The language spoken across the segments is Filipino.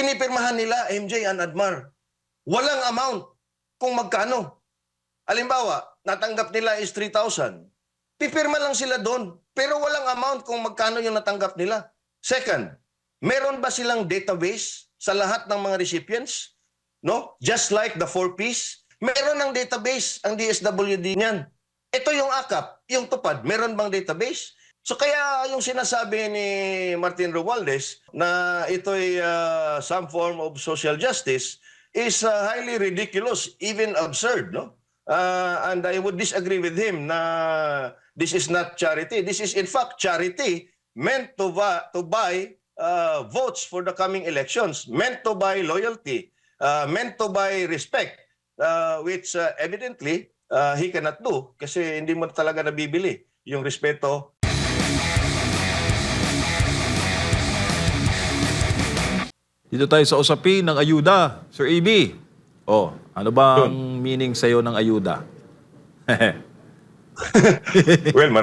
pinipirmahan nila, MJ and Admar, walang amount kung magkano. Halimbawa, natanggap nila is 3,000. Pipirma lang sila doon, pero walang amount kung magkano yung natanggap nila. Second, meron ba silang database sa lahat ng mga recipients? No? Just like the 4Ps, meron ng database ang DSWD niyan. Ito yung AKAP, yung tupad, meron bang database? So kaya yung sinasabi ni Martin Romualdez na ito'y some form of social justice is highly ridiculous, even absurd, no? And I would disagree with him na this is not charity. This is in fact charity meant to buy votes for the coming elections, meant to buy loyalty, meant to buy respect, which evidently he cannot do kasi hindi mo talaga nabibili yung respeto. Dito tayo sa usapin ng ayuda, Sir AB. Oh, ano bang meaning sa'yo ng ayuda? Well,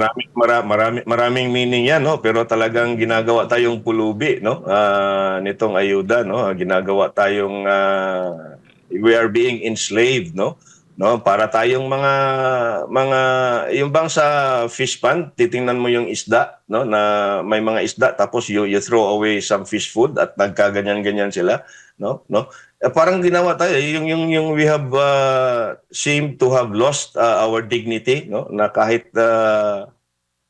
maraming meaning 'yan, no? Pero talagang ginagawa tayong pulubi, no? Nitong ayuda, no? Ginagawa tayong we are being enslaved, no? No, para tayong mga yung bang sa fish pond, titingnan mo yung isda, no, na may mga isda tapos you throw away some fish food at nagkaganyan-ganyan sila, no, no. Parang ginawa tayo yung we have seem to have lost our dignity, no, na kahit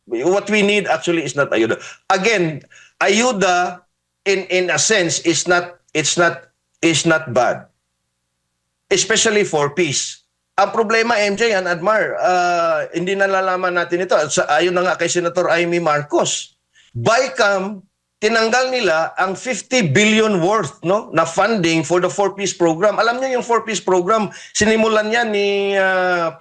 what we need actually is not ayuda. Again, ayuda in a sense is not bad. Especially for peace. Ang problema, MJ and Admar, hindi nalalaman natin ito. Ayon na nga kay Senator Amy Marcos, BICAM, tinanggal nila ang 50 billion worth, no, na funding for the 4Ps program. Alam niyo yung 4Ps program, sinimulan yan ni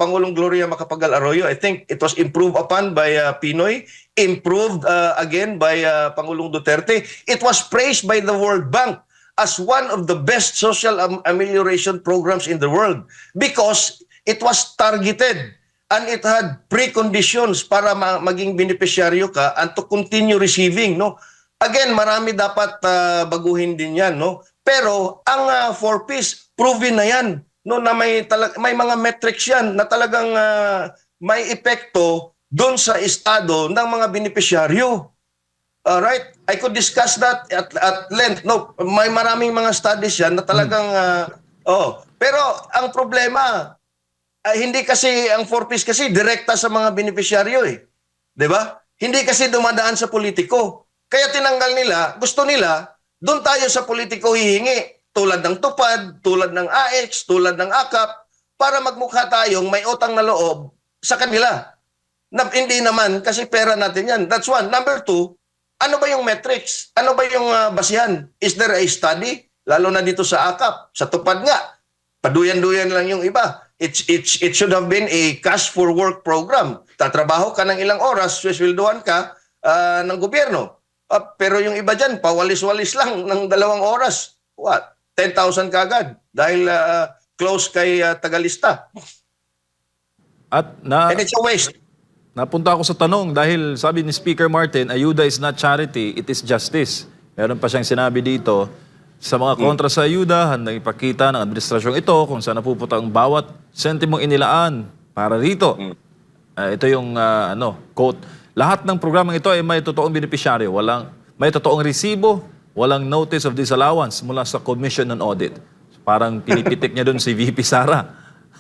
Pangulong Gloria Macapagal Arroyo. I think it was improved upon by Pinoy, improved again by Pangulong Duterte. It was praised by the World Bank as one of the best social amelioration programs in the world because it was targeted and it had preconditions para maging beneficiaryo ka and to continue receiving, no? Again, marami dapat baguhin din 'yan, no? Pero ang 4Ps proven na 'yan, no, na may mga metrics 'yan na talagang may epekto doon sa estado ng mga beneficiaryo. Right, I could discuss that at length. No, may maraming mga studies yan na talagang pero ang problema hindi kasi ang 4Ps kasi direkta sa mga beneficiaryo eh. 'Di ba? Hindi kasi dumadaan sa politiko. Kaya tinanggal nila, gusto nila doon tayo sa politiko hihingi tulad ng tupad, tulad ng AX, tulad ng AKAP para magmukha tayong may utang na loob sa kanila. Hindi naman kasi pera natin yan. That's one. Number two, ano ba yung metrics? Ano ba yung basihan? Is there a study? Lalo na dito sa AKAP. Sa tupad nga, paduyan-duyan lang yung iba. It should have been a cash for work program. Tatrabaho ka ng ilang oras, swelduhan ka ng gobyerno. Pero yung iba dyan, pawalis-walis lang ng 2 oras. What? 10,000 kagad dahil close kay tagalista. And it's a waste. Napunta ako sa tanong dahil sabi ni Speaker Martin, ayuda is not charity, it is justice. Meron pa siyang sinabi dito, sa mga kontra sa ayuda, handang ipakita ng administrasyong ito kung saan napupunta ang bawat sentimong inilaan para rito. Ito yung quote, lahat ng programang ito ay may totoong beneficiaryo, may totoong resibo, walang notice of disallowance mula sa Commission on Audit. Parang pinipitik niya doon si VP Sara.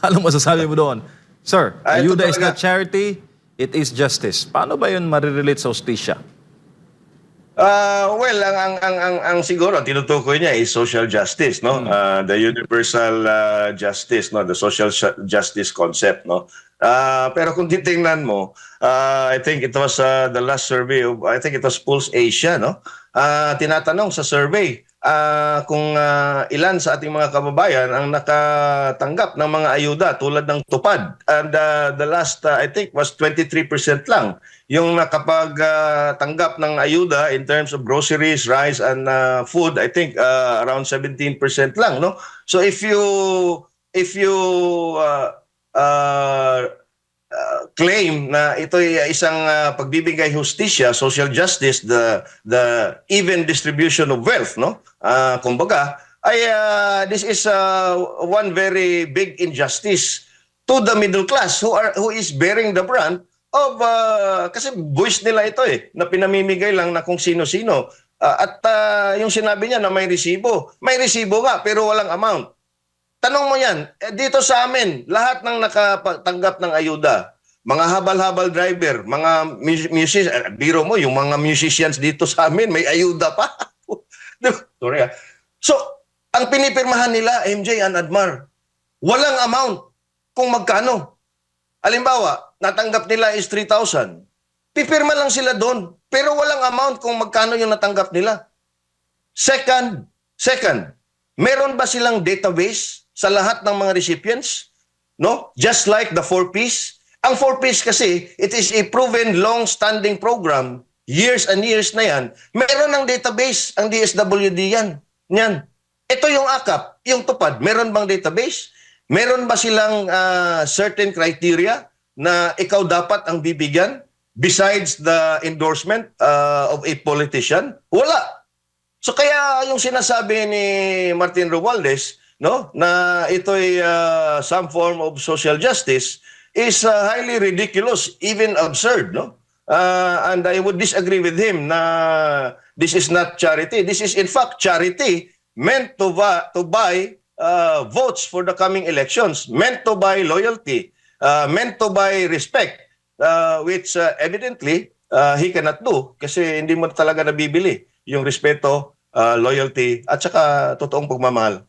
Anong masasabi mo doon? Sir, ayuda is not charity, it is justice. Paano ba yun marirelate sa hustisya? Well, ang siguro tinutukoy niya is social justice, no? The universal justice, no? The social justice concept, no? Pero kung titingnan mo, I think it was the last survey of, I think it was Pulse Asia, no? Tinatanong sa survey kung ilan sa ating mga kababayan ang nakatanggap ng mga ayuda tulad ng tupad. And the last, I think, was 23% lang yung nakapagtanggap ng ayuda in terms of groceries, rice, and food. I think around 17% lang, no? So if you claim na ito ay isang pagbibigay hustisya, social justice, the even distribution of wealth, no? Kumbaga, ay this is one very big injustice to the middle class who is bearing the brunt of kasi voice nila ito na pinamimigay lang na kung sino-sino. At yung sinabi niya na may resibo nga pero walang amount. Tanong mo yan, dito sa amin, lahat ng nakatanggap ng ayuda, mga habal-habal driver, mga musicians, biro mo, yung mga musicians dito sa amin, may ayuda pa. Sorry So, ang pinipirmahan nila, MJ and Admar, walang amount kung magkano. Halimbawa, natanggap nila is 3,000. Pipirma lang sila doon, pero walang amount kung magkano yung natanggap nila. Second, meron ba silang database sa lahat ng mga recipients? No? Just like the 4Ps. Ang 4Ps kasi, it is a proven long-standing program. Years and years na yan. Meron ng database ang DSWD yan. Ito yung AKAP, yung tupad. Meron bang database? Meron ba silang certain criteria na ikaw dapat ang bibigyan besides the endorsement of a politician? Wala. So kaya yung sinasabi ni Martin Romualdez, no, na ito ay some form of social justice is highly ridiculous, even absurd, no? And I would disagree with him na this is not charity. This is in fact charity meant to buy votes for the coming elections, meant to buy loyalty, meant to buy respect, which evidently he cannot do kasi hindi mo talaga nabibili yung respeto, loyalty at saka totoong pagmamahal.